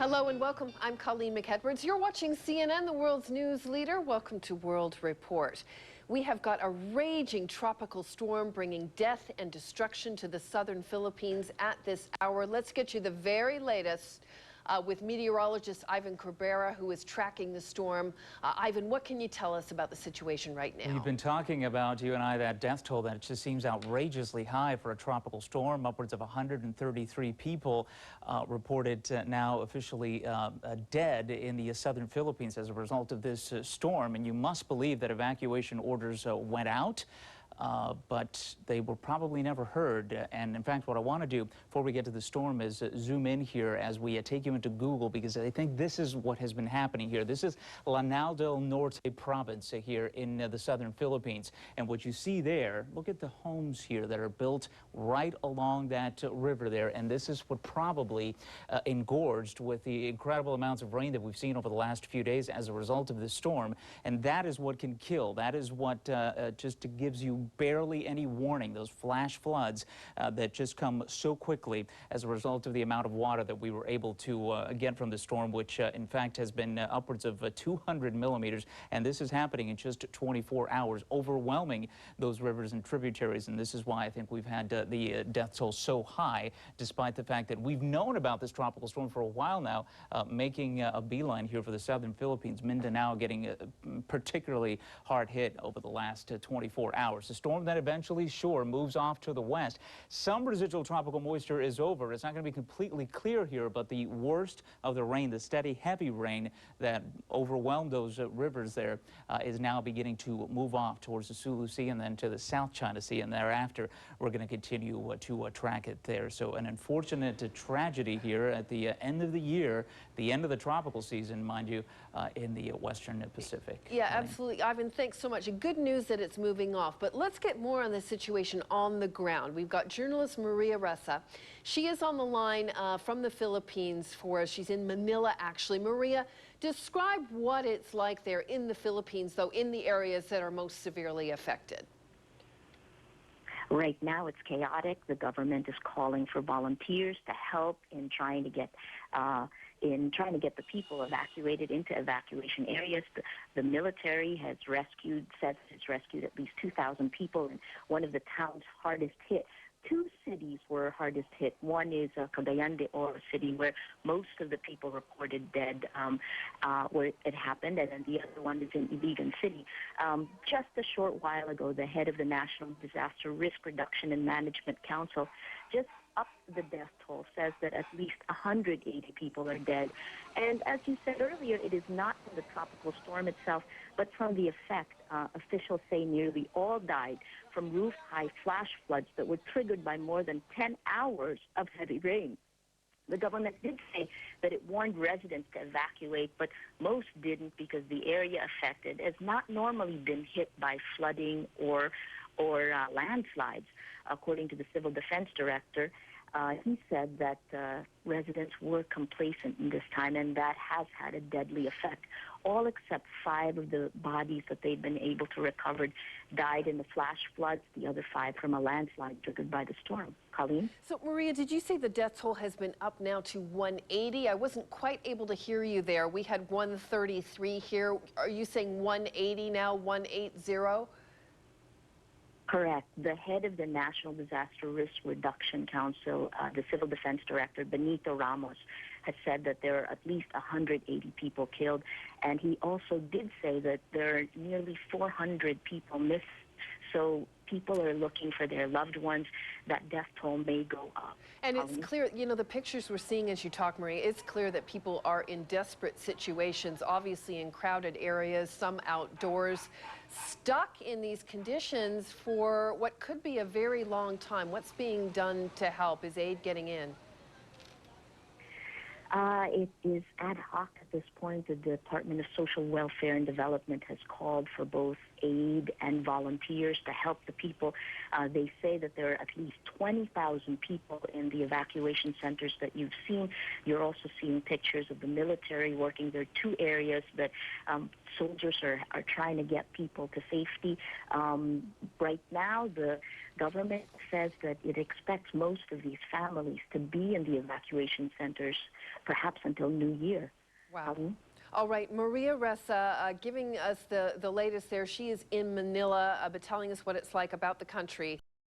Hello and welcome. I'm Colleen McEdwards. You're watching CNN, the world's news leader. Welcome to World Report. We have got a raging tropical storm bringing death and destruction to the southern Philippines at this hour. Let's get you the very latest with meteorologist Ivan Cabrera, who is tracking the storm. Ivan, what can you tell us about the situation right now? We've been talking about, you and I, that death toll that just seems outrageously high for a tropical storm. Upwards of 133 people reported now officially dead in the southern Philippines as a result of this storm. And you must believe that evacuation orders went out. But they were probably never heard. And in fact, what I want to do before we get to the storm is zoom in here as we take you into Google, because I think this is what has been happening here. This is Lanao del Norte province here in the southern Philippines. And what you see there, look at the homes here that are built right along that river there. And this is what probably engorged with the incredible amounts of rain that we've seen over the last few days as a result of this storm. And that is what can kill. That is what just gives you barely any warning, those flash floods that just come so quickly as a result of the amount of water that we were able to get from the storm, which in fact has been upwards of 200 millimeters. And this is happening in just 24 hours, overwhelming those rivers and tributaries. And this is why I think we've had the death toll so high, despite the fact that we've known about this tropical storm for a while now, making a beeline here for the southern Philippines. Mindanao getting particularly hard hit over the last 24 hours. The storm that eventually, sure, moves off to the west. Some residual tropical moisture is over. It's not going to be completely clear here, but the worst of the rain, the steady, heavy rain that overwhelmed those rivers there is now beginning to move off towards the Sulu Sea and then to the South China Sea. And thereafter, we're going to continue to track it there. So an unfortunate tragedy here at the end of the year, the end of the tropical season, mind you, in the Western Pacific. Yeah, absolutely. Ivan, thanks so much. Good news that it's moving off. But let's get more on the situation on the ground. We've got journalist Maria Ressa. She is on the line from the Philippines for us. She's in Manila, actually. Maria, describe what it's like there in the Philippines, though, in the areas that are most severely affected. Right now, it's chaotic. The government is calling for volunteers to help in trying to get the people evacuated into evacuation areas. The military has said it's rescued at least 2,000 people in one of the towns hardest hit. Two cities were hardest hit. One is Cagayan de Oro City, where most of the people reported dead where it happened, and then the other one is in Iligan City. Just a short while ago, the head of the National Disaster Risk Reduction and Management Council just upped the death toll, says that at least 180 people are dead. And as you said earlier, it is not from the tropical storm itself, but from the effect. Officials say nearly all died from roof-high flash floods that were triggered by more than 10 hours of heavy rain. The government did say that it warned residents to evacuate, but most didn't because the area affected has not normally been hit by flooding or landslides. According to the Civil Defense Director, he said that residents were complacent in this time, and that has had a deadly effect. All except 5 of the bodies that they've been able to recover died in the flash floods, the other 5 from a landslide triggered by the storm. Colleen? So, Maria, did you say the death toll has been up now to 180? I wasn't quite able to hear you there. We had 133 here. Are you saying 180 now, 180? Correct. The head of the National Disaster Risk Reduction Council, the Civil Defense Director, Benito Ramos, has said that there are at least 180 people killed. And he also did say that there are nearly 400 people missing. So people are looking for their loved ones. That death toll may go up. And it's clear, you know, the pictures we're seeing as you talk, Maria, it's clear that people are in desperate situations, obviously in crowded areas, some outdoors, stuck in these conditions for what could be a very long time. What's being done to help? Is aid getting in? It is ad hoc at this point. The Department of Social Welfare and Development has called for both aid and volunteers to help the people. They say that there are at least 20,000 people in the evacuation centers that you've seen. You're also seeing pictures of the military working. There are two areas that soldiers are trying to get people to safety. Right now, the government says that it expects most of these families to be in the evacuation centers perhaps until New Year. Wow. All right, Maria Ressa giving us the latest there. She is in Manila, but telling us what it's like about the country.